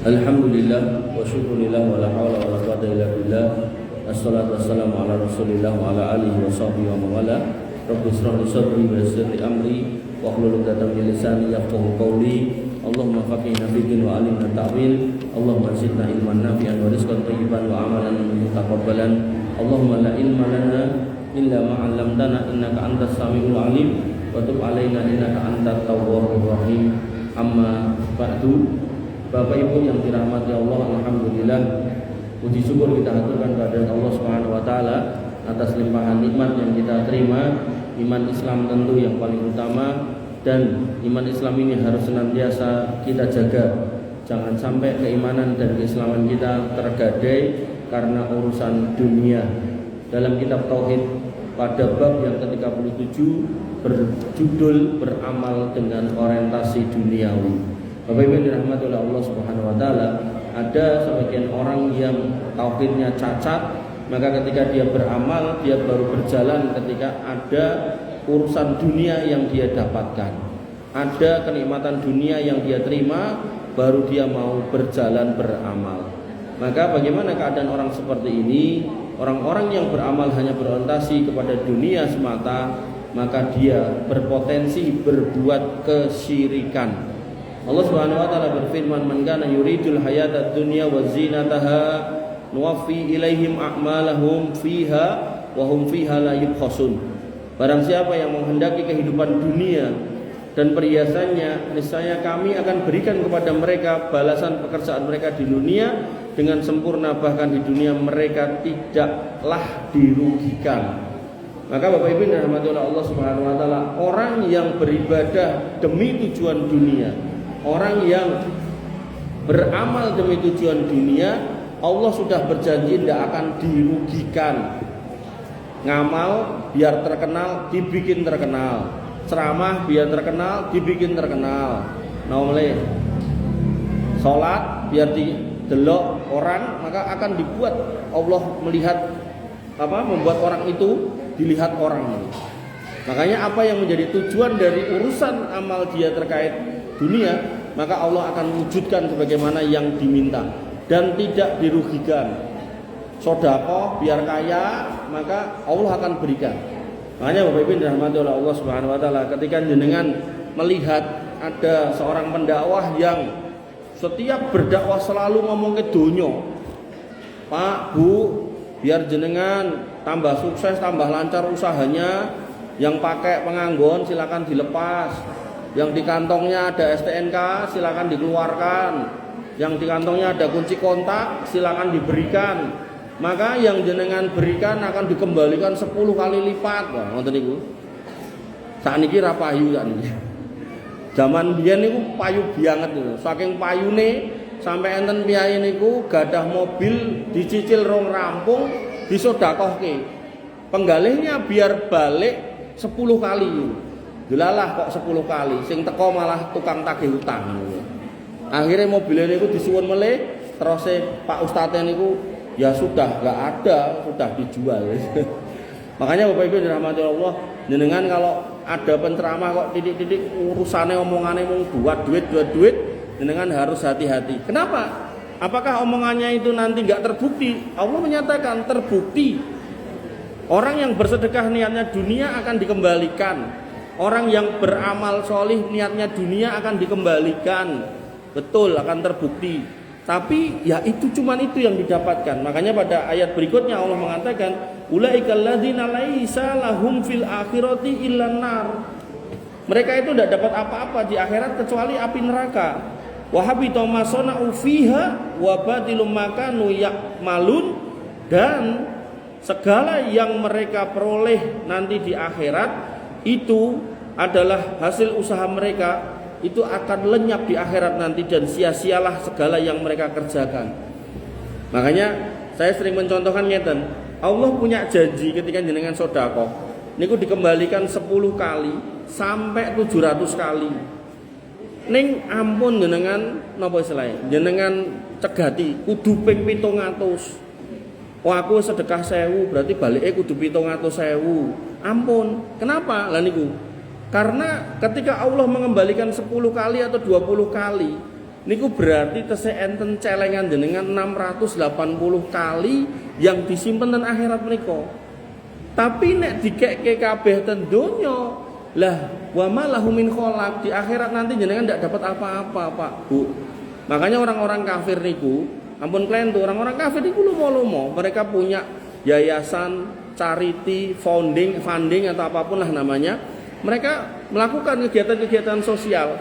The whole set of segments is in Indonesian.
Alhamdulillah wa syukurillah wa la hawla wa la quwwata illa billah. Assalatu wassalamu ala Rasulillah wa ala alihi wa sahbihi wa mawala. Rabbi ishrah li sadri wa yassir li amri wa hlul 'uqdatam min lisani yafqahu qawli. Allahumma faqihna fid din wa 'allimna ta'wil. Allahumma zidna ilman nafi'an wa rizqan thayyiban wa amalan mutaqabbalan. Allahumma la ilma lana illa ma 'allamtana innaka antas samiul 'alim wa tub 'alaina innaka antat tawwabur rahim. Amma ba'du. Bapak Ibu yang dirahmati Allah, alhamdulillah, puji syukur kita haturkan kepada Allah Subhanahu wa taala atas limpahan nikmat yang kita terima. Iman Islam tentu yang paling utama, dan iman Islam ini harus senantiasa kita jaga. Jangan sampai keimanan dan keislaman kita tergadai karena urusan dunia. Dalam kitab tauhid pada bab yang ke-37 berjudul beramal dengan orientasi duniawi. Bapak Ibu yang dirahmati oleh Allah Subhanahu wa taala, ada sebagian orang yang tauhidnya cacat, maka ketika dia beramal, dia baru berjalan ketika ada urusan dunia yang dia dapatkan. Ada kenikmatan dunia yang dia terima, baru dia mau berjalan beramal. Maka bagaimana keadaan orang seperti ini? Orang-orang yang beramal hanya berorientasi kepada dunia semata, maka dia berpotensi berbuat kesyirikan. Allah Subhanahu wa taala berfirman, "Man kana yuridul hayatad dunya wa zinataha nuwaffi ilaihim a'malahum fiha wa hum fiha la yubkhasun." Barang siapa yang menghendaki kehidupan dunia dan perhiasannya, niscaya kami akan berikan kepada mereka balasan pekerjaan mereka di dunia dengan sempurna, bahkan di dunia mereka tidaklah dirugikan. Maka Bapak Ibu yang dirahmati oleh Allah Subhanahu wa taala, orang yang beribadah demi tujuan dunia, orang yang beramal demi tujuan dunia, Allah sudah berjanji tidak akan dirugikan. Ngamal biar terkenal, dibikin terkenal. Ceramah biar terkenal, dibikin terkenal. Nomle salat biar didelok orang, maka akan dibuat Allah melihat membuat orang itu dilihat orang. Makanya apa yang menjadi tujuan dari urusan amal dia terkait dunia, maka Allah akan wujudkan sebagaimana yang diminta dan tidak dirugikan. Sedekah biar kaya, maka Allah akan berikan. Makanya Bapak Ibu dirahmati oleh Allah Subhanahu wa taala, ketika jenengan melihat ada seorang pendakwah yang setiap berdakwah selalu ngomong ke donyo, Pak, Bu, biar jenengan tambah sukses, tambah lancar usahanya, yang pakai penganggon silakan dilepas, yang di kantongnya ada STNK silakan dikeluarkan, yang di kantongnya ada kunci kontak silakan diberikan. Maka yang jenengan berikan akan dikembalikan 10 kali lipat. Wah, ngoten niku. Sakniki ra payu sakniki. Zaman biyen niku payu banget niku. Saking payune sampai enten piyai niku gadah mobil dicicil rong rampung disedekahke. Penggalihnya biar balik 10 kali. Delalah kok 10 kali, sing teko malah tukang tagih utang. Akhirnya mobilnya niku disuwun meleh, terus Pak Ustadz niku ya sudah enggak ada, sudah dijual. Makanya Bapak Ibu dirahmati Allah, jenengan kalau ada penceramah kok titik-titik urusane omongane mung buat duit, jenengan harus hati-hati. Kenapa? Apakah omongannya itu nanti enggak terbukti? Allah menyatakan terbukti. Orang yang bersedekah niatnya dunia akan dikembalikan. Orang yang beramal solih niatnya dunia akan dikembalikan. Betul, akan terbukti. Tapi ya itu cuman itu yang didapatkan. Makanya pada ayat berikutnya Allah mengatakan, ulaikal ladzina laisa lahum fil akhirati illan nar. Mereka itu tidak dapat apa-apa di akhirat kecuali api neraka. Wa habita ma sana'u fiha wa batilum ma kanu ya'malun, dan segala yang mereka peroleh nanti di akhirat itu adalah hasil usaha mereka, itu akan lenyap di akhirat nanti, dan sia-sialah segala yang mereka kerjakan. Makanya saya sering mencontohkan ngeten, Allah punya janji ketika jenengan sedekah niku dikembalikan 10 kali sampai 700 kali. Ning ampun jenengan napa istilahnya? Jenengan cegati kudu ping 700. Wah, aku sedekah 1000 berarti balike kudu 700.000. Ampun. Kenapa? Lah niku karena ketika Allah mengembalikan 10 kali atau 20 kali, niku berarti tesih enten celengan jenengan 680 kali yang disimpen ten akhirat menika. Tapi nek dikekke kabeh ten donya, lah wa malahu min kholaq, di akhirat nanti jenengan ndak dapat apa-apa, Pak, Bu. Makanya orang-orang kafir niku, ampun klentu, orang-orang kafir niku lomo-lomo, mereka punya yayasan, charity, funding atau apapun lah namanya. Mereka melakukan kegiatan-kegiatan sosial.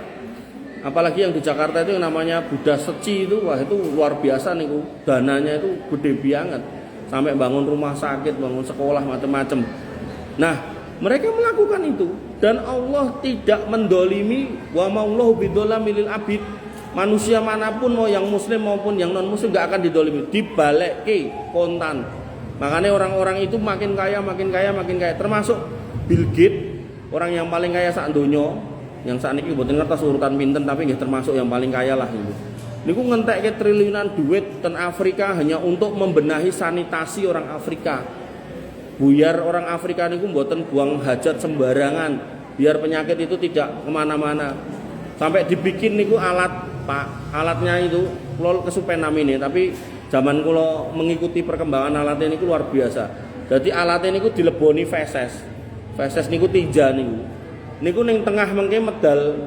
Apalagi yang di Jakarta itu yang namanya Buddha Seci itu, wah itu luar biasa niku. Dananya itu gede banget. Sampai bangun rumah sakit, bangun sekolah, macam-macam. Nah, mereka melakukan itu dan Allah tidak mendolimi, wa ma'allahu bidzolamil abid. Manusia manapun mau yang muslim maupun yang non muslim gak akan didolimi, dibalekke kontan. Makanya orang-orang itu makin kaya. Termasuk Bill Gates, orang yang paling kaya sak donya, yang saat ini mboten ngertos urutan pinten tapi nggih termasuk yang paling kaya lah itu. Niku ngentekke triliunan duit ten Afrika hanya untuk membenahi sanitasi orang Afrika. Biar orang Afrika niku mboten buang hajat sembarangan, biar penyakit itu tidak kemana-mana. Sampai dibikin niku alat, Pak. Alatnya itu kula kesupen namine, tapi zaman kula mengikuti perkembangan alatnya niku luar biasa. Jadi alatnya niku dileboni feses. Feses niku tinja niku. Niku ning tengah mengke medal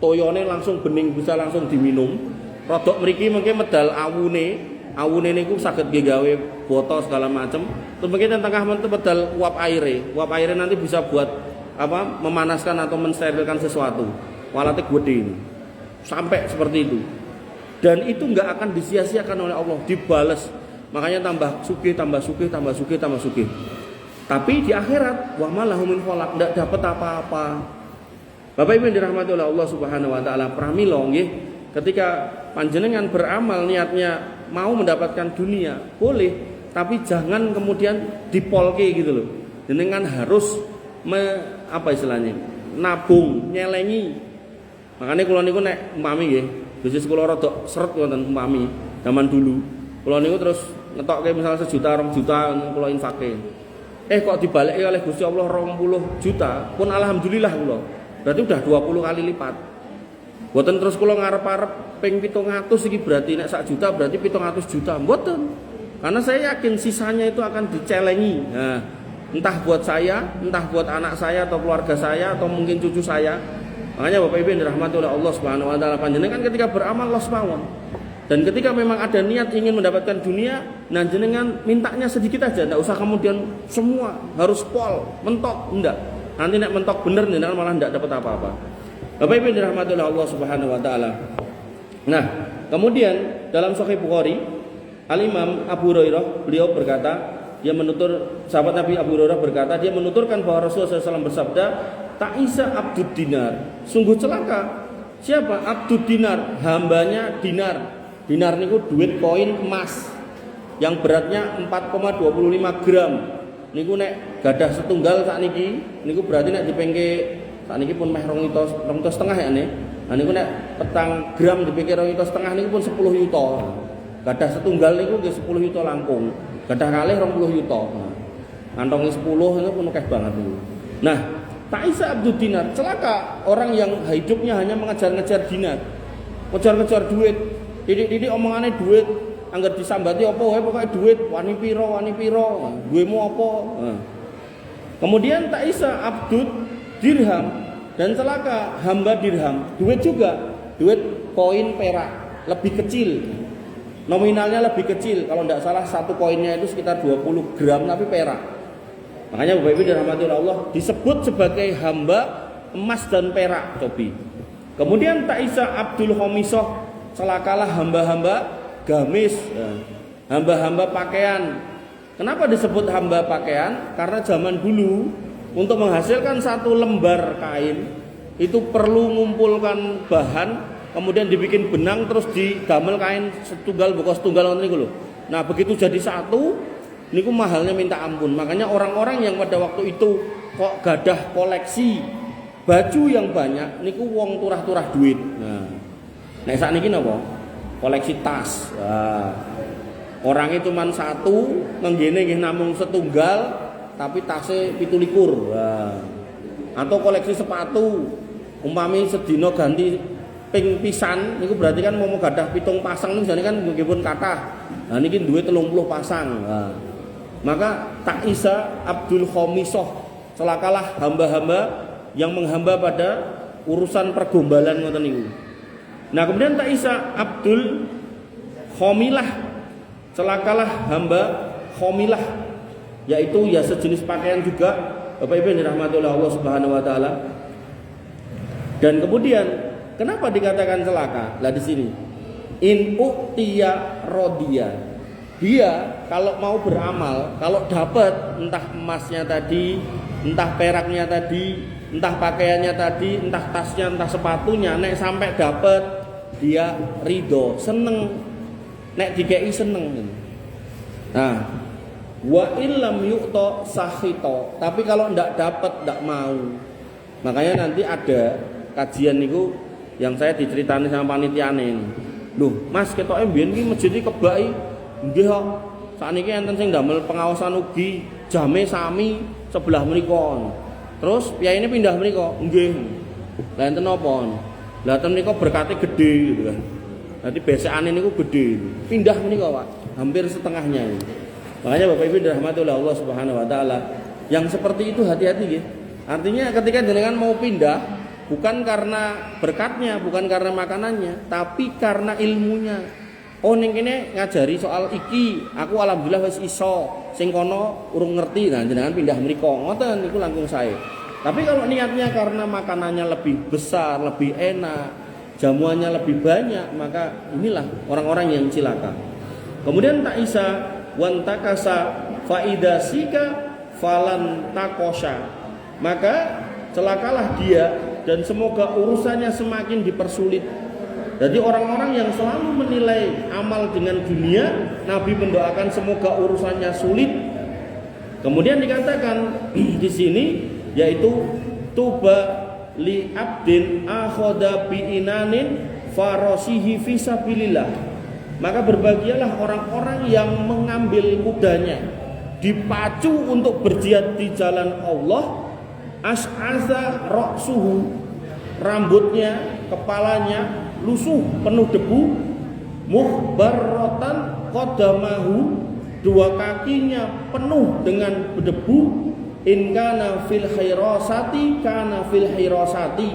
toyone langsung bening bisa langsung diminum. Rodok mriki mengke medal awune niku saged gawe botol segala macam. Terus mengke ning tengah medal uap aire nanti bisa buat apa? Memanaskan atau mensterilkan sesuatu. Walatnya gede ini. Sampai seperti itu. Dan itu enggak akan disia-siakan oleh Allah, dibales. Makanya tambah sugih. Tapi di akhirat wa malahu min kholaq, enggak dapat apa-apa. Bapak Ibu yang dirahmati oleh Allah Subhanahu wa taala, pramila nggih, ketika panjenengan beramal niatnya mau mendapatkan dunia, boleh, tapi jangan kemudian dipolke gitu loh. Jenengan harus apa istilahnya? Nabung, nyelengi. Makanya kula niku nek umpami nggih, bisnis kula rada seret wonten umpami zaman dulu. Kula niku terus ngetokke misalnya 1 juta, 2 juta kula infake. Kok dibalik oleh Gusti Allah 20 juta, pun alhamdulillah kula. Berarti udah 20 kali lipat. Mboten terus kula ngarep-arep ping 700 iki berarti nek 1 juta berarti 700 juta. Mboten. Karena saya yakin sisanya itu akan dicelengi. Nah, entah buat saya, entah buat anak saya atau keluarga saya atau mungkin cucu saya. Makanya Bapak Ibu yang dirahmati oleh Allah Subhanahu wa taala, panjenengan ketika beramal los mawon. Dan ketika memang ada niat ingin mendapatkan dunia, nah jenengan mintanya sedikit aja, enggak usah kemudian semua harus pol, mentok, enggak. Nanti nek mentok bener jenengan malah enggak dapat apa-apa. Bapak Ibu yang dirahmati oleh Allah Subhanahu wa taala. Nah, kemudian dalam Sahih Bukhari, Al-Imam Abu Hurairah beliau berkata, dia menutur sahabat Nabi Abu Hurairah berkata, dia menuturkan bahwa Rasulullah SAW bersabda, Ta'isa Abdud Dinar, sungguh celaka. Siapa? Abdud Dinar, hambanya dinar. Dinar niku duit koin emas yang beratnya 4,25 gram. Niku nek gadah setunggal sakniki, niku berarti nek dipengke sakniki pun meh 2 juta setengah ya nih. Nah niku nek petang gram dipengke 2 juta setengah niku pun 10 juta. Gadah setunggal niku nggih 10 juta langkung. Gadah kalih 20 juta. Ngantongi 10 itu pun akeh banget niku. Nah, Ta'isa Abdud Dinar, celaka orang yang hidupnya hanya mengejar-ngejar dinar. Ngejar-ngejar duit. Didik omongannya duit, anggar disambati apa wae pokoke duit, wani piro, duwemu apa. Kemudian Ta'isa Abdud Dirham, dan celaka hamba dirham, duit juga, duit koin perak, lebih kecil. Nominalnya lebih kecil, kalau tidak salah satu koinnya itu sekitar 20 gram tapi perak. Makanya Bapak Ibu dirahmati oleh Allah disebut sebagai hamba emas dan perak, cobi. Kemudian Ta'isa Abdul Khomisoh, celakalah hamba-hamba gamis, hamba-hamba pakaian. Kenapa disebut hamba pakaian? Karena zaman dulu untuk menghasilkan satu lembar kain itu perlu mengumpulkan bahan, kemudian dibikin benang terus didamel kain setunggal bokos tunggal niku lho. Nah, begitu jadi satu niku mahalnya minta ampun. Makanya orang-orang yang pada waktu itu kok gadah koleksi baju yang banyak niku wong turah-turah duit. Nah, nek sakniki napa? Koleksi tas. Nah, orangnya cuma satu, ngenggene nggih namung setunggal, tapi tasnya 17. Nah, atau koleksi sepatu, umpami sedina ganti ping pisan niku berarti kan mau gadah pitung pasang niku jane kan nggih kathah. Nah niki duwe 30 pasang. Nah, maka tak isa Abdul Khomisoh, celakalah hamba-hamba yang menghamba pada urusan pergombalan ngoten niku. Nah, kemudian tak isa Abdul Khomilah, celakalah hamba Khomilah, yaitu ya sejenis pakaian juga Bapak Ibu yang dirahmati oleh Allah Subhanahu wa taala. Dan kemudian kenapa dikatakan celaka? Lah di sini. In uqtiya rodiya. Dia kalau mau beramal, kalau dapat entah emasnya tadi, entah peraknya tadi, entah pakaiannya tadi, entah tasnya, entah sepatunya, nek sampai dapat dia ridho, seneng. Nek dikei seneng. Nah, wa illam yu'ta sakhito. Tapi kalau ndak dapat, ndak mau. Makanya nanti ada kajian niku yang saya diceritani sama panitiane ini. Loh, Mas ketoke mbiyen iki masjid iki kebaki. Nggih kok. Sakniki enten sing ndamel pengawasan ugi, jame sami sebelah mriku. Terus piyayine pindah mriku. Nggih. Lah enten napa? Lah ten mriku berkate gedhe gitu kan. Nanti besekane niku gedhe. Pindah mriku, Pak. Hampir setengahnya ini. Makanya Bapak Ibu dirahmati oleh Allah Subhanahu wa taala, yang seperti itu hati-hati nggih. Artinya ketika jenengan mau pindah bukan karena berkatnya, bukan karena makanannya, tapi karena ilmunya. Oh ning kene ngajari soal iki, aku alhamdulillah wis iso, sing kono urung ngerti, nah jenengan pindah mriko. Ngoten niku langkung sae. Tapi kalau niatnya karena makanannya lebih besar, lebih enak, jamuannya lebih banyak, maka inilah orang-orang yang cilaka. Kemudian tak isa wan takasa faidasika falan takosha. Maka celakalah dia dan semoga urusannya semakin dipersulit. Jadi orang-orang yang selalu menilai amal dengan dunia, Nabi mendoakan semoga urusannya sulit. Kemudian dikatakan di sini yaitu tuba li abdin akhoda bi inanin farosihi fisabilillah. Maka berbahagialah orang-orang yang mengambil kudanya, dipacu untuk berjihad di jalan Allah. As'asa ra'suhu, rambutnya, kepalanya lusuh penuh debu. Muhbarrotan qadamahu, dua kakinya penuh dengan debu. In kana fil hirasati kana fil hirasati.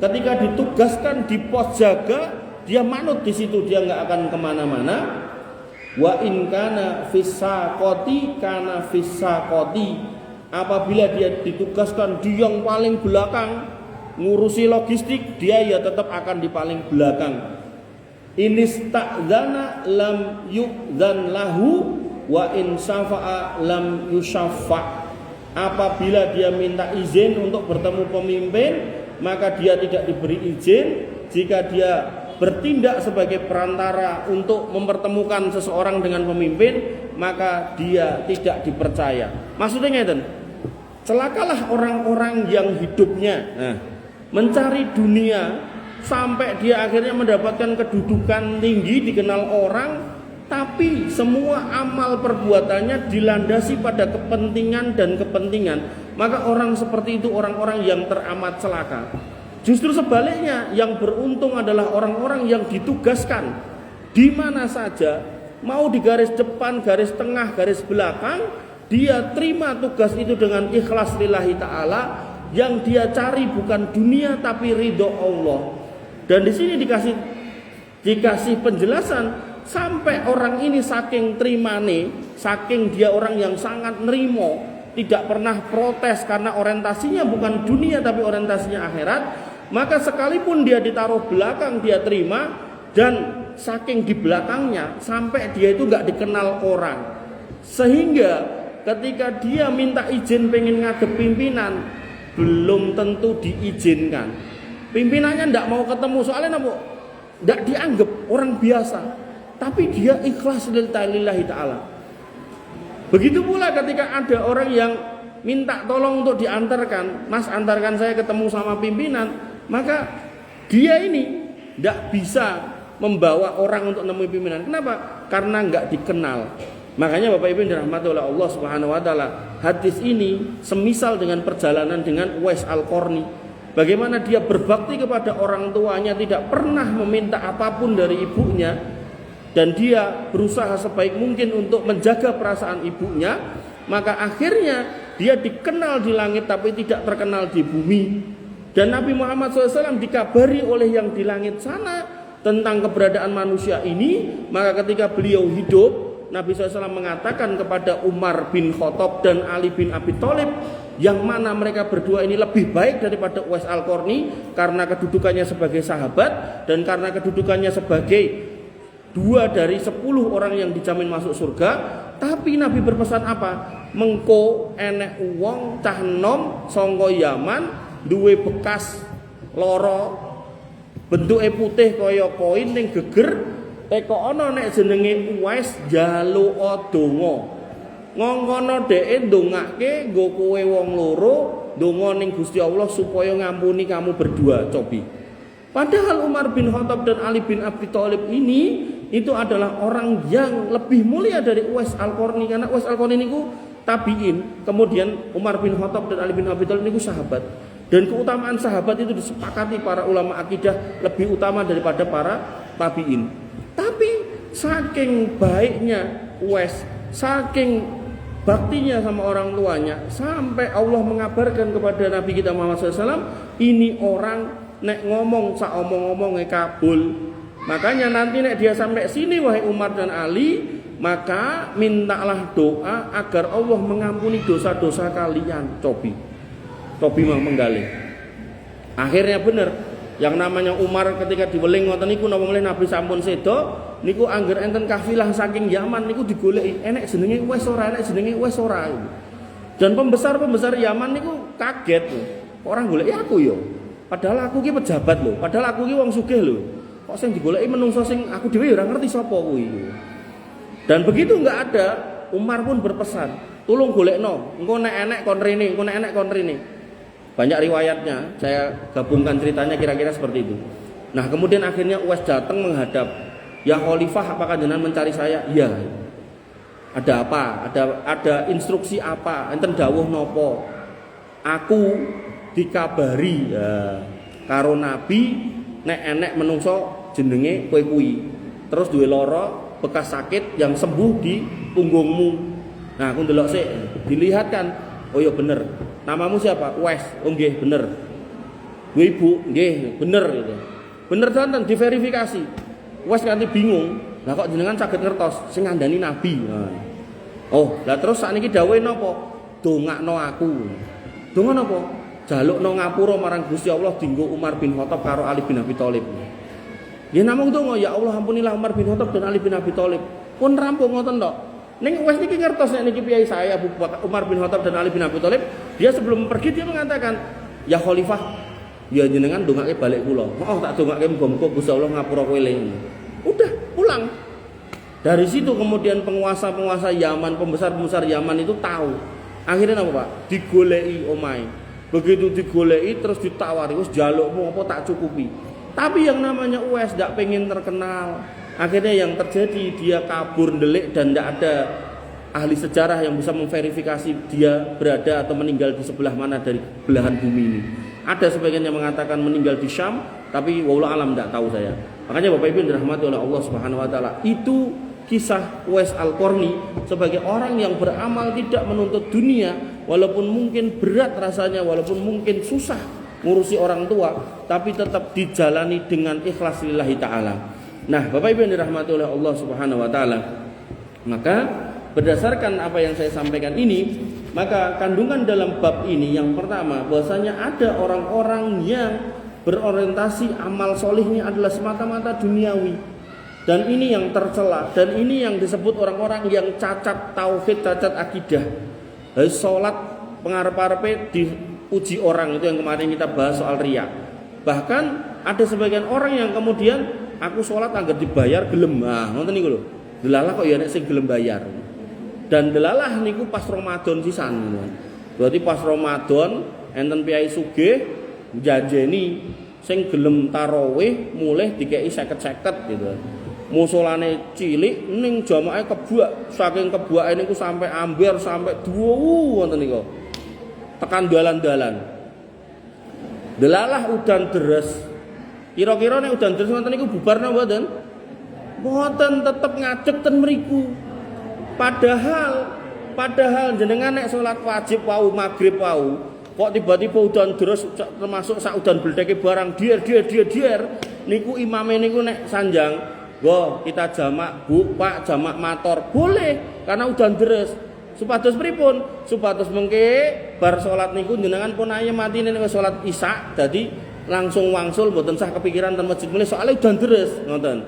Ketika ditugaskan di pos jaga, dia manut di situ, dia nggak akan kemana-mana. Wa in kana fisaqati kana fisaqati. Apabila dia ditugaskan di yang paling belakang ngurusi logistik, dia ya tetap akan di paling belakang. Inista'dzana lam yu'dzan lahu wa in syafa'a lam yusyaffa'. Apabila dia minta izin untuk bertemu pemimpin, maka dia tidak diberi izin. Jika dia bertindak sebagai perantara untuk mempertemukan seseorang dengan pemimpin, maka dia tidak dipercaya. Maksudnya ngeten, celakalah orang-orang yang hidupnya mencari dunia sampai dia akhirnya mendapatkan kedudukan tinggi, dikenal orang, tapi semua amal perbuatannya dilandasi pada kepentingan dan kepentingan. Maka orang seperti itu orang-orang yang teramat celaka. Justru sebaliknya, yang beruntung adalah orang-orang yang ditugaskan di mana saja, mau di garis depan, garis tengah, garis belakang, dia terima tugas itu dengan ikhlas lillahi ta'ala. Yang dia cari bukan dunia tapi ridho Allah. Dan di sini dikasih penjelasan, sampai orang ini saking terimane, saking dia orang yang sangat nerimo, tidak pernah protes karena orientasinya bukan dunia tapi orientasinya akhirat, maka sekalipun dia ditaruh belakang dia terima. Dan saking di belakangnya sampai dia itu nggak dikenal orang, sehingga ketika dia minta izin pengen ngadep pimpinan, belum tentu diizinkan. Pimpinannya ndak mau ketemu, soalnya apa? Ndak dianggap orang biasa, tapi dia ikhlas lillahi ta'ala. Begitu pula ketika ada orang yang minta tolong untuk diantarkan, Mas antarkan saya ketemu sama pimpinan, maka dia ini ndak bisa membawa orang untuk nemui pimpinan. Kenapa? Karena nggak dikenal. Makanya Bapak Ibu dirahmati oleh Allah Subhanahu wa taala, hadis ini semisal dengan perjalanan dengan Uwais Al-Qarni. bagaimana dia berbakti kepada orang tuanya, tidak pernah meminta apapun dari ibunya, dan dia berusaha sebaik mungkin untuk menjaga perasaan ibunya, maka akhirnya dia dikenal di langit tapi tidak terkenal di bumi. Dan Nabi Muhammad SAW dikabari oleh yang di langit sana tentang keberadaan manusia ini. Maka ketika beliau hidup, Nabi SAW mengatakan kepada Umar bin Khattab dan Ali bin Abi Thalib, yang mana mereka berdua ini lebih baik daripada Uwais Al-Qarni karena kedudukannya sebagai sahabat dan karena kedudukannya sebagai 2 dari 10 orang yang dijamin masuk surga. Tapi Nabi berpesan apa? Mengko enek wong cah nom saka Yaman duwe bekas loro bentuke putih kaya koin ning geger, teko ana nek jenenge Uwais njaluk donga. Ngongkono dheke ndongake nggo kowe wong loro, ndonga ning Gusti Allah supaya ngampuni kamu berdua, cobi. Padahal Umar bin Khattab dan Ali bin Abi Thalib ini itu adalah orang yang lebih mulia dari Uwais Al-Qarni, karena Uwais Al-Qarni niku tabiin, kemudian Umar bin Khattab dan Ali bin Abi Thalib niku sahabat. Dan keutamaan sahabat itu disepakati para ulama akidah lebih utama daripada para tabiin. Tapi saking baiknya Uwais, saking baktinya sama orang tuanya, sampai Allah mengabarkan kepada Nabi kita Muhammad SAW, ini orang nek ngomong sak omong-omongnya kabul. Makanya nanti nek dia sampai sini wahai Umar dan Ali, maka mintalah doa agar Allah mengampuni dosa-dosa kalian. Cobi menggali. Akhirnya bener. Yang namanya Umar ketika diweling ngoten niku napa meneh Nabi sampun sedo niku angger enten kafilah saking Yaman niku digoleki enek jenenge Uwais ora, enek jenenge Uwais ora. Dan pembesar-pembesar Yaman niku kaget lho. Orang goleki aku yo. Padahal aku ki pejabat lho, padahal aku ki wong sugih lho. Kok sing digoleki menungso sing aku dhewe ora ngerti sapa kuwi. Dan begitu enggak ada, Umar pun berpesan, "Tulung golekno, engko nek enek kon rene, engko nek enek kon rene." Banyak riwayatnya, saya gabungkan ceritanya kira-kira seperti itu. Nah, kemudian akhirnya Uwais datang menghadap, "Ya Khalifah, apakah jenengan mencari saya?" "Iya." "Ada apa? Ada instruksi apa? Enten dawuh napa?" "Aku dikabari karo Nabi nek enek menungso jenenge kowe kuwi. Terus duwe lara bekas sakit yang sembuh di punggungmu." Nah, aku ndelok sik, dilihat kan. "Oh iya bener. Namamu siapa?" "Uwais." "Oh nggih, bener." "Duwe ibu?" "Nggih, bener." Gitu. Bener tenan diverifikasi. Uwais nganti bingung. Lah kok jenengan saged ngertos sing ngandani Nabi. Nah. "Oh, lah terus sakniki dawuhe napa?" "Dongakno aku." "Donga napa?" "Jalukno ngapura marang Gusti Allah dinggo Umar bin Khattab karo Ali bin Abi Thalib." "Ya namung donga, ya Allah ampunilah Umar bin Khattab dan Ali bin Abi Thalib." Pun rampung ngoten tok. Ning Uwais niki ngertos nek niki piyai saya Abu Bakar Umar bin Khattab dan Ali bin Abi Thalib, dia sebelum pergi dia mengatakan, "Ya Khalifah, ya jenengan dongake balik kula." "Oh, tak dongake muga-muga Gusti Allah ngapura kowe eling." Udah pulang. Dari situ kemudian penguasa-penguasa Yaman, pembesar-pembesar Yaman itu tahu. Akhirnya apa, Pak? Digoleki omahe. Begitu digoleki terus ditawari, "Wis jalukmu apa tak cukupi." Tapi yang namanya Uwais ndak pengen terkenal. Akhirnya yang terjadi dia kabur ndelik dan tidak ada ahli sejarah yang bisa memverifikasi dia berada atau meninggal di sebelah mana dari belahan bumi ini. Ada sebagian yang mengatakan meninggal di Syam, tapi wallahu alam tidak tahu saya. Makanya Bapak Ibu dirahmati oleh Allah Subhanahu wa taala, itu kisah Uwais Al-Qarni sebagai orang yang beramal tidak menuntut dunia, walaupun mungkin berat rasanya, walaupun mungkin susah ngurusi orang tua, tapi tetap dijalani dengan ikhlas lillahi taala. Nah, Bapak Ibu yang dirahmati oleh Allah Subhanahu wa taala, maka berdasarkan apa yang saya sampaikan ini, maka kandungan dalam bab ini yang pertama, bahwasanya ada orang-orang yang berorientasi amal solihnya adalah semata-mata duniawi. Dan ini yang tercela, dan ini yang disebut orang-orang yang cacat tauhid, cacat akidah. Salat pengarep-arepe diuji orang, itu yang kemarin kita bahas soal riya. Bahkan ada sebagian orang yang kemudian aku sholat agar dibayar gelem. Ah, ngoten niku lho. Delalah kok ya nek sing gelem bayar. Dan delalah niku pas Ramadan sisan. Berarti pas Ramadan enten piyai sugih janjeni sing gelem tarawih mulih dikeki 50-50 gitu. Musolane cilik ning jamaah kebuak, saking kebuake niku sampai amber sampai duwu wonten niku. Tekan dalan-dalan. Delalah udan deres. Kira-kira nek udan deres ngoten niku bubarna mboten? Mboten, tetep ngadeg ten mriku. Padahal jenengan nek salat wajib wau maghrib wau, kok tiba-tiba udan deres termasuk sak udan bledeke barang dier niku imame niku nek sanjang, "Go, kita jamak, Bu, Pak, jamak mator." Boleh karena udan deres. Supados pripun? Supados mengke bar salat niku jenengan pun ayem matine nek salat Isya, dadi langsung wangsul mboten sah kepikiran ten masjid meneh soalnya udan deres, ngoten.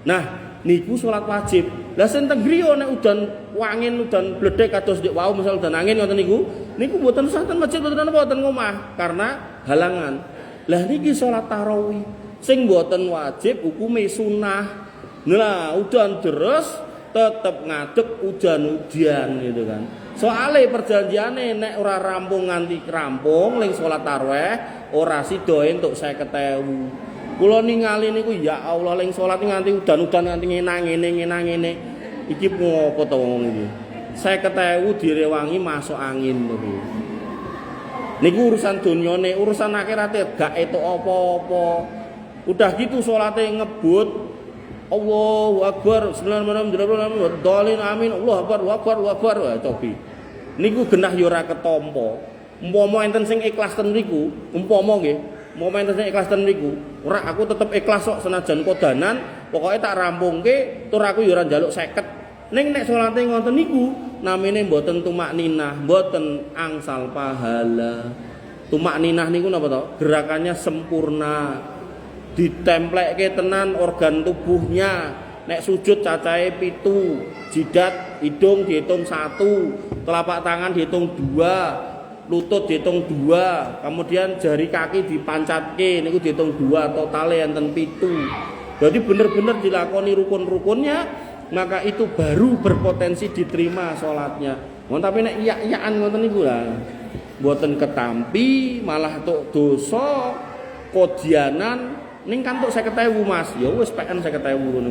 Nah, niku salat wajib. Lah sing teng griya nek udan wangin, udan bledek kados dik wau misal udan angin ngoten niku mboten sah ten masjid mboten napa ten omah karena halangan. Lah niki salat tarawih sing mboten wajib hukume sunah. Nah, udan deres tetep ngadeg udan-udan gitu kan. Soale perjanjiane nek ora rampung nganti rampung ning salat tarawih ora sida entuk 50.000. Kula ningali niku ya Allah ling salat nganti udan-udan nganti ngene. Iki ngopo to wong iki? 50.000 direwangi masuk angin niku. Niku urusan donyane, urusan akhirate gak etuk apa-apa. Udah gitu salate ngebut Allahu Akbar, bismillahirrahmanirrahim, dolin amin, Allahu Akbar, cobi. Niku genah ya ora ketampa. Umpama enten sing ikhlas ten niku, umpama nggih, umpama enten sing ikhlas ten niku, ora aku tetep ikhlas kok senajan kodanan, pokoke tak rampungke, tur aku ya ora njaluk 50. Ning nek salate ngoten niku, namine mboten tumak ninah, mboten angsal pahala. Tumak ninah niku napa to? Gerakannya sempurna. Ditemplekke tenan organ tubuhnya. Nek sujud cacahe 7, jidat hidung dihitung 1, telapak tangan dihitung 2, lutut dihitung 2, kemudian jari kaki dipancatke niku dihitung 2, totale enten 7. Jadi bener-bener dilakoni rukun-rukunnya, maka itu baru berpotensi diterima salatnya. Tapi nek iya-iyaan ngoten niku lah mboten ketampi, malah tok dosa kodianan ning kantuk 50.000 Mas. Ya wis PN 50.000 ngono.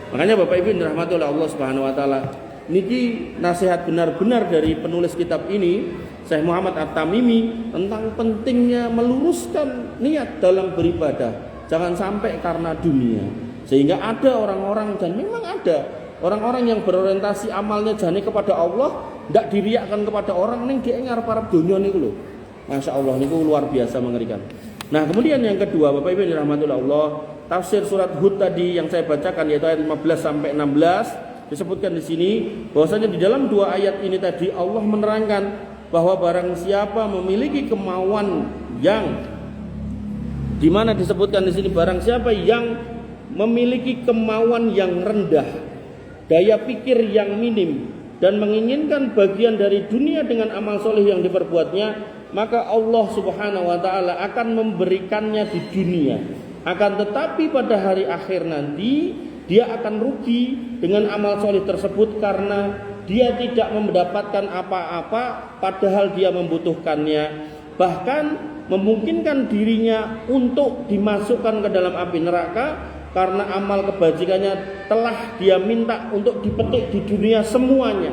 Makanya Bapak Ibu dirahmati oleh Allah Subhanahu wa taala. Niki nasihat benar-benar dari penulis kitab ini, Syekh Muhammad At-Tamimi, tentang pentingnya meluruskan niat dalam beribadah. Jangan sampai karena dunia. Sehingga ada orang-orang, dan memang ada orang-orang yang berorientasi amalnya jane kepada Allah, ndak diriakkan kepada orang ning dhek ngarep-arep donya niku lho. Masya Allah niku luar biasa mengerikan. Nah, kemudian yang kedua, Bapak Ibu dirahmati Allah, tafsir surat Hud tadi yang saya bacakan yaitu ayat 15 sampai 16 disebutkan di sini bahwasanya di dalam dua ayat ini tadi Allah menerangkan bahwa barang siapa memiliki kemauan yang di mana disebutkan di sini barang siapa yang memiliki kemauan yang rendah, daya pikir yang minim dan menginginkan bagian dari dunia dengan amal soleh yang diperbuatnya, maka Allah Subhanahu wa taala akan memberikannya di dunia. Akan tetapi pada hari akhir nanti dia akan rugi dengan amal soleh tersebut karena dia tidak mendapatkan apa-apa padahal dia membutuhkannya. Bahkan memungkinkan dirinya untuk dimasukkan ke dalam api neraka karena amal kebajikannya telah dia minta untuk dipetik di dunia semuanya.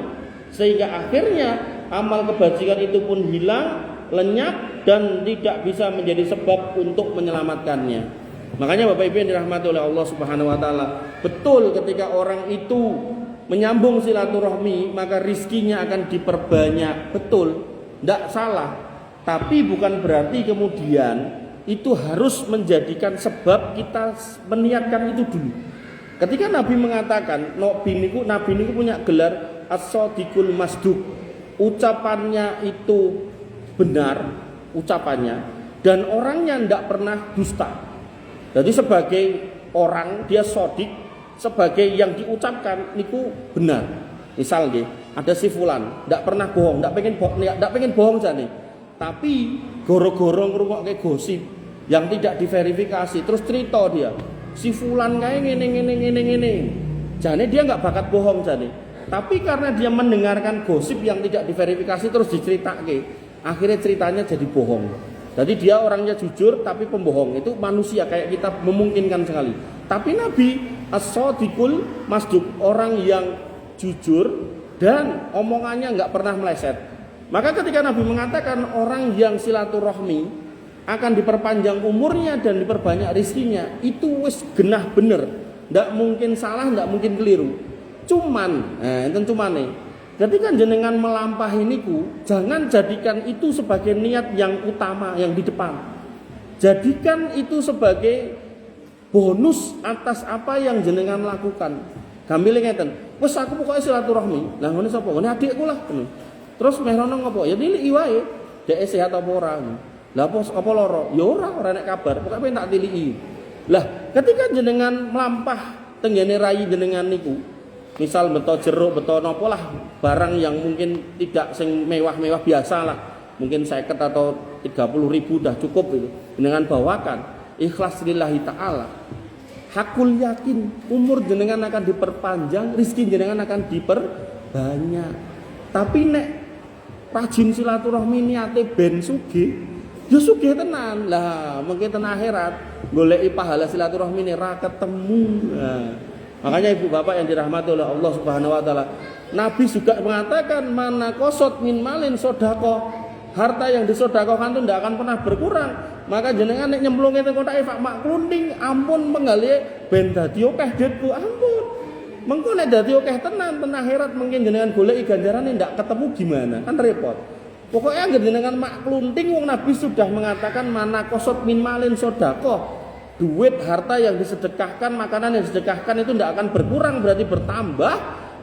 Sehingga akhirnya amal kebajikan itu pun hilang, lenyap dan tidak bisa menjadi sebab untuk menyelamatkannya. Makanya Bapak Ibu yang dirahmati oleh Allah Subhanahu wa taala, betul ketika orang itu menyambung silaturahmi maka rizkinya akan diperbanyak. Betul, tidak salah. Tapi bukan berarti kemudian itu harus menjadikan sebab kita meniatkan itu dulu. Ketika Nabi mengatakan, Nabi niku punya gelar as-sadiqul masduq. Ucapannya itu benar, ucapannya, dan orangnya tidak pernah dusta. Jadi sebagai orang dia sodik, sebagai yang diucapkan niku benar. Misal nggih, ada si fulan ndak pernah bohong, ndak pengen bohong jane. Tapi goro-goro ngrungokke gosip yang tidak diverifikasi, terus cerita dia, si fulan kae ngene. Jane dia enggak bakat bohong jane. Tapi karena dia mendengarkan gosip yang tidak diverifikasi terus diceritake, akhirnya ceritanya jadi bohong. Jadi dia orangnya jujur tapi pembohong. Itu manusia kayak kita, memungkinkan sekali. Tapi Nabi as-sadiqul masduq, orang yang jujur dan omongannya enggak pernah meleset. Maka ketika Nabi mengatakan orang yang silaturahmi akan diperpanjang umurnya dan diperbanyak rizkinya, itu wis genah bener, ndak mungkin salah, ndak mungkin keliru. Cuman, enten cumane, ketika jenengan melampahi niku, jangan jadikan itu sebagai niat yang utama, yang di depan. Jadikan itu sebagai bonus atas apa yang jenengan lakukan. Gambile ngeten, wis aku pokoke silaturahmi. Lah ngene sapa? Ngene adikku lah. Terus meh rono ngopo? Ya niliki wae, dhek sehat apa ora. Lah apa lara? Ya ora nek kabar, pokoke tak tiliki. Lah, ketika jenengan melampah tenggene rai jenengan niku, misal beto jeruk, beto napa lah barang yang mungkin tidak sing mewah-mewah biasa lah. Mungkin 50 atau 30.000 dah cukup itu. Jenengan bawakan ikhlas lillahi taala. Hakul yakin umur jenengan akan diperpanjang, rezeki jenengan akan diperbanyak. Tapi nek rajin silaturahmi niate ben sugih, ya sugih tenan. Lah, mengke ten akhirat goleki pahala silaturahmi ne ra ketemu. Nah, makanya ibu bapak yang dirahmati oleh Allah Subhanahu wa taala, Nabi juga mengatakan mana kosot min malin sodako, harta yang disodakohkan itu tidak akan pernah berkurang. Maka jenengan nek nyemplung itu kotak mak klunding, ampun penggali ben dadi akeh duitku, ampun. Mengko nek dadi akeh tenan ten akhirat mungkin jenengan goleki ganjarane ndak ketemu gimana? Kan repot. Pokoknya anggere jenengan mak klunding wong Nabi sudah mengatakan mana kosot min malin sodako. Duit, harta yang disedekahkan, makanan yang disedekahkan itu tidak akan berkurang, berarti bertambah.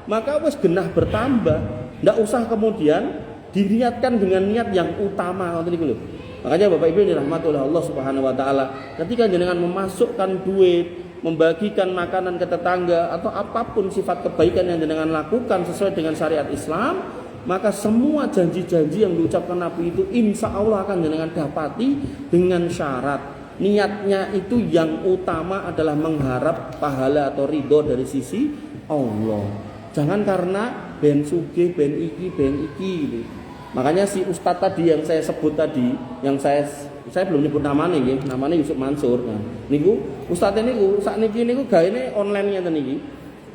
Maka wis genah bertambah. Ndak usah kemudian diniatkan dengan niat yang utama. Makanya Bapak Ibu dirahmati oleh Allah Subhanahu wa taala, ketika jenengan memasukkan duit, membagikan makanan ke tetangga atau apapun sifat kebaikan yang jenengan lakukan sesuai dengan syariat Islam, maka semua janji-janji yang diucapkan Nabi itu insya Allah akan jenengan dapati dengan syarat niatnya itu yang utama adalah mengharap pahala atau ridho dari sisi Allah. Jangan karena ben sugih, ben iki gitu. Makanya si ustadz tadi yang saya sebut tadi, yang saya belum nyebut namanya nggih, namanya Yusuf Mansur. Nah, niku ustadz niku sakniki niku gaene online ngeten niki.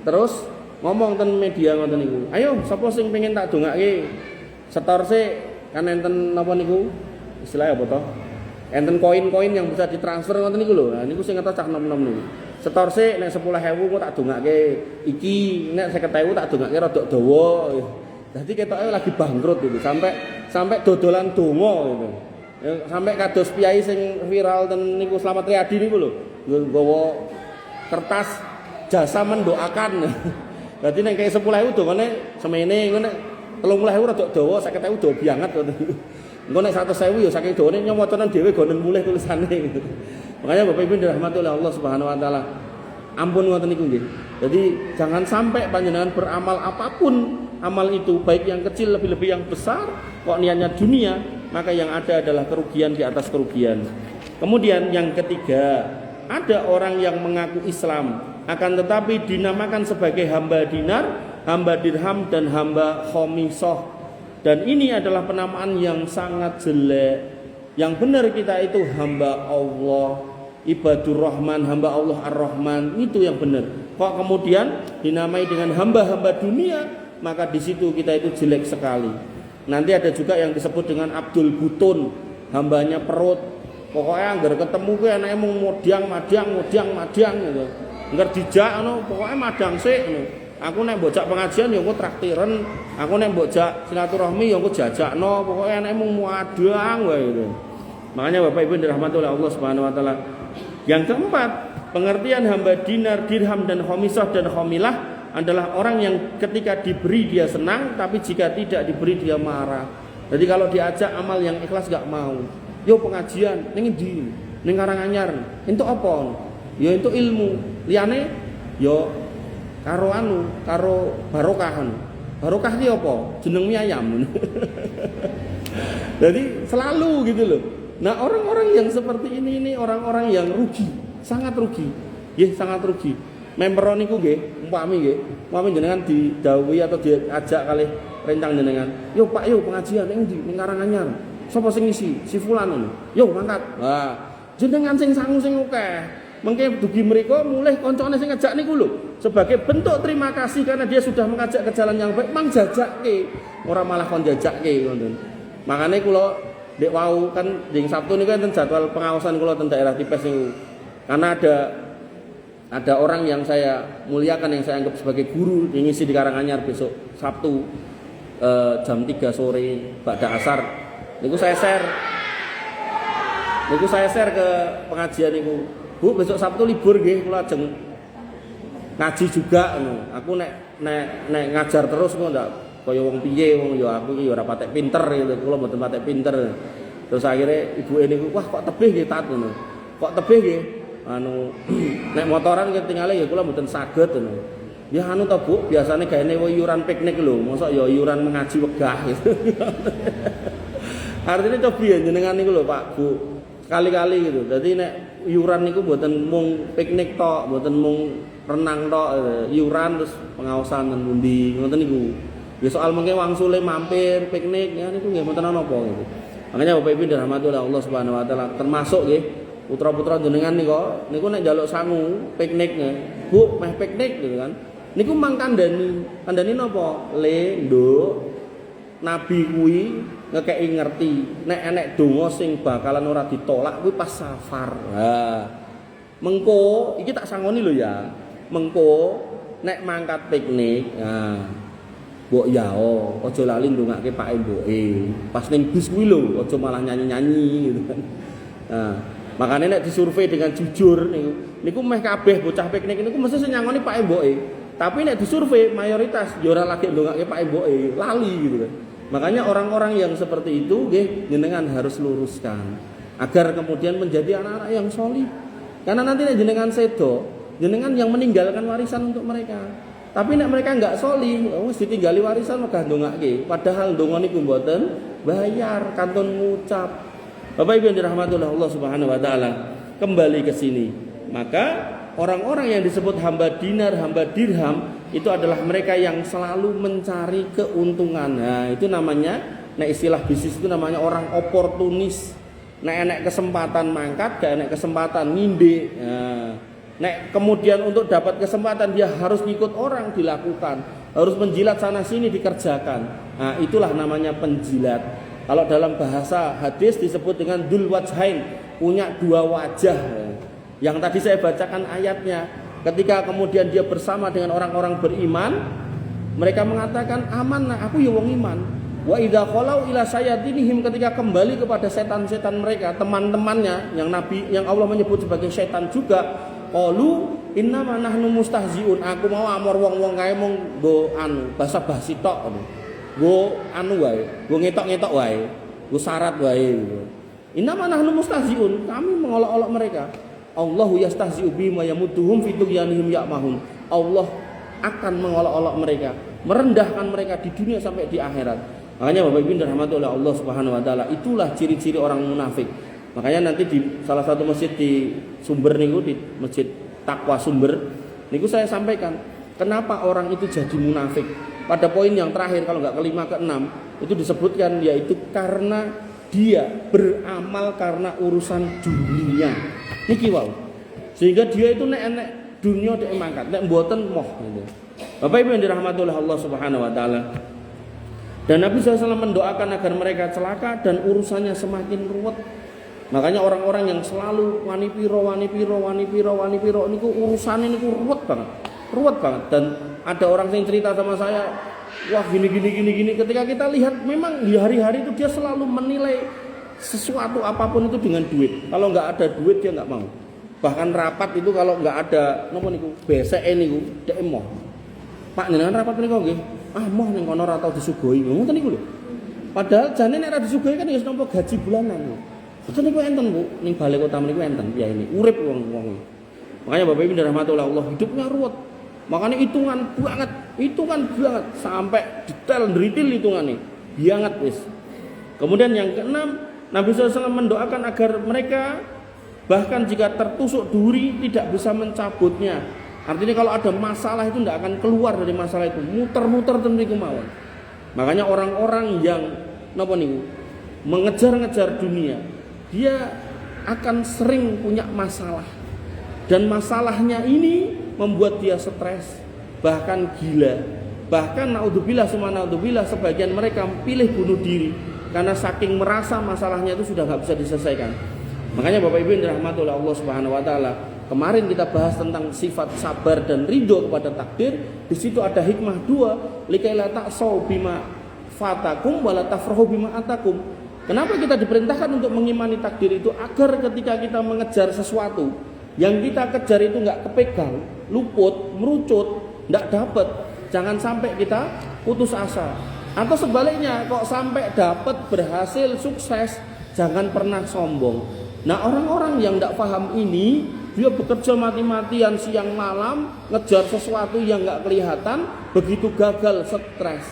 Terus ngomong ten media ngoten niku. Ayo sapa sing pengen tak dongake setor sik kan enten napa niku? Istilahnya apa to? Enten koin-koin yang bisa ditransfer ngoten niku lho. Nah niku sing ngetos cah nom-nom niku. Setor sik nek 10.000 kok tak dongake. Iki nek 50.000 tak dongake rada dawa. Jadi ketoknya lagi bangkrut gitu, sampai dodolan donga gitu. Ya, sampai kados piyai sing viral ten niku Slamet Riyadi niku lho, nggawa kertas jasa mendoakan. Dadi nek kaya 10.000 dongane semene, ngono nek 30.000 rada dawa, 50.000 dawa banget ngono. Engko nek 100.000 ya saking dawane nyowoconan dhewe gonen mulih tulisane gitu. Makanya Bapak Ibu dirahmati oleh Allah Subhanahu wa taala. Ampun ngoten niku nggih. Jadi jangan sampai panjenengan beramal apapun amal itu, baik yang kecil lebih-lebih yang besar, kok niatnya dunia, maka yang ada adalah kerugian di atas kerugian. Kemudian yang ketiga, ada orang yang mengaku Islam akan tetapi dinamakan sebagai hamba dinar, hamba dirham dan hamba khomisoh. Dan ini adalah penamaan yang sangat jelek. Yang benar kita itu hamba Allah, ibadur rahman, hamba Allah ar-Rahman, itu yang benar. Kok kemudian dinamai dengan hamba-hamba dunia, maka di situ kita itu jelek sekali. Nanti ada juga yang disebut dengan Abdul Butun, hambanya perut. Pokoknya anggar ketemu kuwi anake mung modang gitu. Anggar dijak ngono, pokoknya madang sik ngono. Aku nek mbok jak pengajian ya engko traktiren, aku nek mbok jak silaturahmi ya engko jajakno, pokoknya anake mung madang wae gitu. Makanya Bapak Ibu dirahmati oleh Allah Subhanahu wa taala. Yang keempat, pengertian hamba dinar, dirham dan khomisah dan khomilah adalah orang yang ketika diberi dia senang, tapi jika tidak diberi dia marah. Jadi kalau diajak amal yang ikhlas gak mau. Yo pengajian, ning endi? Ning Karanganyar. Entuk apa? Yo entuk ilmu. Liyane yo karo barokahan. Barokah ki apa? Jeneng mie ayam. Jadi selalu gitu loh. Nah orang-orang yang seperti ini orang-orang yang rugi, sangat rugi. Sangat rugi. Member niku nggih, umpami jenengan didhawuhi atau diajak kali rencang jenengan. Yo Pak, yo pengajian ning ndi? Ning Karanganyar. Sapa sing ngisi? Si fulan ngono. Yo mangkat. Nah, jenengan sing sangu sing akeh. Mengke dugi mriku mulih kancane sing ngajak niku lho. Sebagai bentuk terima kasih karena dia sudah mengajak ke jalan yang baik, mang jajakke, ora malah kon jajakke ngoten. Makane kula dek wau kan ding Sabtu niku enten jadwal pengawasan kula teng daerah Tipes niku. Karena ada orang yang saya muliakan yang saya anggap sebagai guru ngisi di Karanganyar besok Sabtu jam 3 sore ba'da asar. Niku saya share ke pengajian niku. Bu, besok Sabtu libur nggih kula ajeng ngaji juga ngono. Aku nek ngajar terus kok ndak kaya wong piye wong ya aku iki ya ora patek pinter gitu. Kula mboten patek pinter. Terus akhirnya ibuke niku wah kok tebih nggih tat ngono. Kok tebih nggih nek motoran ketinggalan ya kula mboten saged ngono. Ya anu to Bu, biasane gaene iuran piknik lho, mosok ya iuran mengaji wegah gitu. Artinya coba ya jenengan niku lho Pak Bu. Kali-kali gitu. Jadi nek iuran niku mboten mung piknik tok, mboten mung renang tok, iuran terus pengawasan nang pundi, ngoten niku. Ya soal mengke wangsule mampir piknik ya niku nggih mboten ana apa gitu. Makanya Bapak Ibu dirahmati oleh Allah Subhanahu wa taala, termasuk nggih putra-putra jenengan niku nek njaluk sangu piknik Bu, meh piknik gitu kan. Niku mang kandhani napa? Le, nduk, Nabi kuwi ngekeki ngerti nek enek donga sing bakalan ora ditolak kuwi pas safar. Mengko iki tak sangoni lho ya. Mengko nek mangkat piknik, mbok yao, aja lali ndongake pake mboke. Pas ning bis kuwi lho, aja malah nyanyi-nyanyi gitu kan. Makanya nek disurvei dengan jujur niku meh kabeh bocah piknik niku mesti sing nyangoni pake mboke. Tapi nek disurvei mayoritas ya ora lagi ndongake pake mboke, lali gitu kan. Makanya orang-orang yang seperti itu nggih jenengan harus luruskan agar kemudian menjadi anak-anak yang solih. Karena nanti nek jenengan sedo, jenengan yang meninggalkan warisan untuk mereka. Tapi nek mereka enggak solih, wis ditinggali warisan megah ndongake. Padahal ndonga niku mboten bayar, kantun ngucap. Bapak Ibu yang dirahmati oleh Allah Subhanahu wa taala, kembali ke sini. Maka orang-orang yang disebut hamba dinar, hamba dirham itu adalah mereka yang selalu mencari keuntungan. Nah, itu namanya, nek istilah bisnis itu namanya orang oportunis. Nek enek kesempatan mangkat, gak enek kesempatan nginde. Nah, nek kemudian untuk dapat kesempatan dia harus ngikut orang dilakukan, harus menjilat sana sini dikerjakan. Nah, itulah namanya penjilat. Kalau dalam bahasa hadis disebut dengan dul wajhain, punya dua wajah. Yang tadi saya bacakan ayatnya, ketika kemudian dia bersama dengan orang-orang beriman, mereka mengatakan amanah, aku ya wong iman. Wa idza khalau ila sayatinihim, ketika kembali kepada setan-setan mereka, teman-temannya yang Nabi yang Allah menyebut sebagai setan juga, qalu innama nahnu mustahziun, aku mau amor wong-wong kae mung nggo anu basa-basi tok ngono. Nggo anu wae, nggo ngetok-ngetok wae, nggo syarat wae gitu. Innama nahnu mustahziun, kami mengolok-olok mereka. Allahu yastahzi'u bihim wa yamudduhum fi tughyanihim ya'mahun. Allah akan mengolok-olok mereka, merendahkan mereka di dunia sampai di akhirat. Makanya Bapak Ibu dirahmati oleh Allah Subhanahu wa taala, itulah ciri-ciri orang munafik. Makanya nanti di salah satu masjid di Sumber niku, di Masjid Taqwa Sumber niku saya sampaikan kenapa orang itu jadi munafik. Pada poin yang terakhir kalau enggak kelima keenam itu disebutkan yaitu karena dia beramal karena urusan dunia. Niki wae. Sehingga dia itu nek dunia dhek mangkat, nek mboten moh gitu. Bapak Ibu yang dirahmati oleh Allah Subhanahu wa taala. Dan Nabi SAW mendoakan agar mereka celaka dan urusannya semakin ruwet. Makanya orang-orang yang selalu wani piro niku urusannya niku ruwet banget. Dan ada orang yang cerita sama saya, wah gini. Ketika kita lihat memang di hari-hari itu dia selalu menilai sesuatu apapun itu dengan duit. Kalau nggak ada duit dia nggak mau. Bahkan rapat itu kalau nggak ada nopo niku BCE niku dhek emoh. Pak jenengan rapat niku nggih. Moh ning kono ora tau disuguhi. Ngoten niku lho. Padahal jane nek ora disuguhi kan ya nampa gaji bulanan. Betul niku enten Bu, ning balai kota niku enten ya ini. Urip wong-wong. Makanya Bapak Ibu dirahmati oleh Allah, hidupnya ruwet. Makanya hitungan banget sampai detail detail hitungannya. Banget wis. Kemudian yang keenam, Nabi SAW mendoakan agar mereka bahkan jika tertusuk duri tidak bisa mencabutnya. Artinya kalau ada masalah itu tidak akan keluar dari masalah itu, muter-muter tentu kemauan. Makanya orang-orang yang mengejar-ngejar dunia, dia akan sering punya masalah. Dan masalahnya ini membuat dia stres, bahkan gila. Bahkan naudzubillah sebagian mereka pilih bunuh diri. karena saking merasa masalahnya itu sudah nggak bisa diselesaikan. Makanya Bapak Ibu yang dirahmati oleh Allah Subhanahu wa taala, kemarin kita bahas tentang sifat sabar dan ridho kepada takdir. Di situ ada hikmah dua, likaila ta'sau bima fatakum wala tafrahu bima atakum. Kenapa kita diperintahkan untuk mengimani takdir itu? Agar ketika kita mengejar sesuatu yang kita kejar itu nggak kepegang, luput, merucut, nggak dapat, jangan sampai kita putus asa. Atau sebaliknya, kok sampai dapat, berhasil, sukses, jangan pernah sombong. Nah, orang-orang yang tidak paham ini, dia bekerja mati-matian siang malam, ngejar sesuatu yang nggak kelihatan, begitu gagal, stres.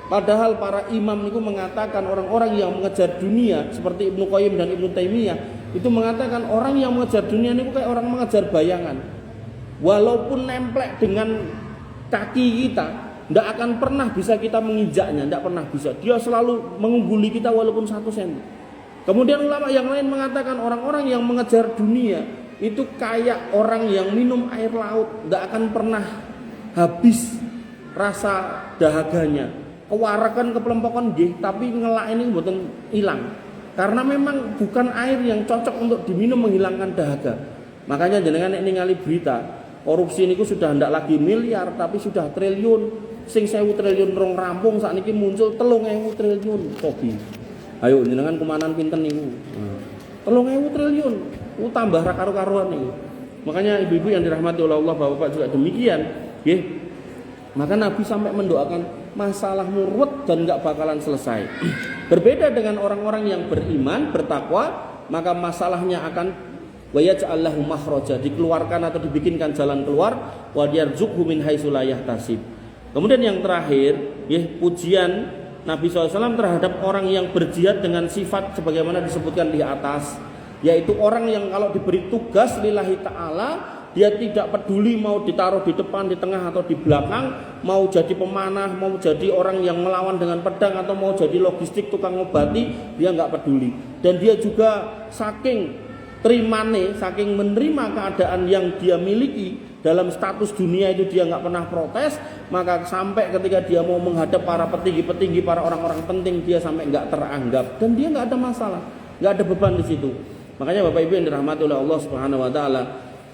Padahal para imam itu mengatakan orang-orang yang mengejar dunia, seperti Ibnu Qayyim dan Ibnu Taimiyah, itu mengatakan orang yang mengejar dunia ini kayak orang mengejar bayangan. Walaupun nemplek dengan kaki kita, tidak akan pernah bisa kita menginjaknya, tidak pernah bisa. Dia selalu mengungguli kita walaupun 1 senti. Kemudian ulama yang lain mengatakan orang-orang yang mengejar dunia itu kayak orang yang minum air laut, tidak akan pernah habis rasa dahaganya. Kewarakan kepelempokan nggih, tapi ngelak ini mboten hilang. Karena memang bukan air yang cocok untuk diminum menghilangkan dahaga. Makanya jenengan nek ningali berita, korupsi niku sudah ndak lagi miliar tapi sudah triliun. Sing 1000 triliun rong rampung sakniki muncul 3000 triliun. Tobi. Ayo jenengan kumanan pinten niku. 3000 triliun. Tambah ra karo-karuan niku. Makanya ibu-ibu yang dirahmati oleh Allah, Bapak-bapak juga demikian, nggih. Maka Nabi sampai mendoakan masalahmu ruwet dan enggak bakalan selesai. Berbeda dengan orang-orang yang beriman, bertakwa, maka masalahnya akan wa yaj'allahu makhraja, dikeluarkan atau dibikinkan jalan keluar, wa yarzuqhu min haitsu la yahtasib. Kemudian yang terakhir, nggih, pujian Nabi SAW terhadap orang yang berjihad dengan sifat sebagaimana disebutkan di atas, yaitu orang yang kalau diberi tugas lillahi ta'ala, dia tidak peduli mau ditaruh di depan, di tengah atau di belakang, mau jadi pemanah, mau jadi orang yang melawan dengan pedang, atau mau jadi logistik tukang ngobati, dia nggak peduli. Dan dia juga saking terimane, saking menerima keadaan yang dia miliki dalam status dunia itu, dia nggak pernah protes. Maka sampai ketika dia mau menghadap para petinggi-petinggi, para orang-orang penting, dia sampai nggak teranggap dan dia nggak ada masalah, nggak ada beban di situ. Makanya Bapak Ibu yang dirahmati oleh Allah Subhanahu Wa Taala,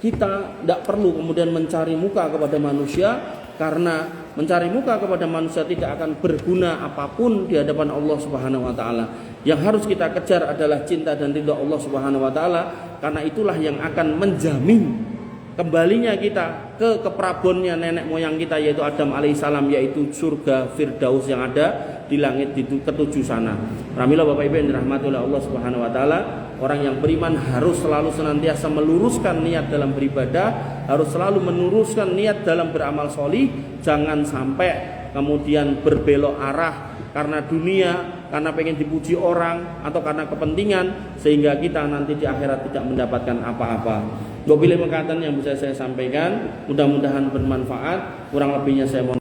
kita tidak perlu kemudian mencari muka kepada manusia, karena mencari muka kepada manusia tidak akan berguna apapun di hadapan Allah Subhanahu Wa Taala. Yang harus kita kejar adalah cinta dan ridha Allah Subhanahu Wa Taala, karena itulah yang akan menjamin kembalinya kita ke keprabonnya nenek moyang kita, yaitu Adam alaihissalam, yaitu surga Firdaus yang ada di langit di ketujuh sana. Alhamdulillah Bapak Ibu yang dirahmati oleh Allah Subhanahu Wa Taala, orang yang beriman harus selalu senantiasa meluruskan niat dalam beribadah, harus selalu meluruskan niat dalam beramal solih, jangan sampai kemudian berbelok arah karena dunia, karena pengen dipuji orang, atau karena kepentingan, sehingga kita nanti di akhirat tidak mendapatkan apa-apa. Wabillahi perkataan yang bisa saya sampaikan, mudah-mudahan bermanfaat. Kurang lebihnya saya mohon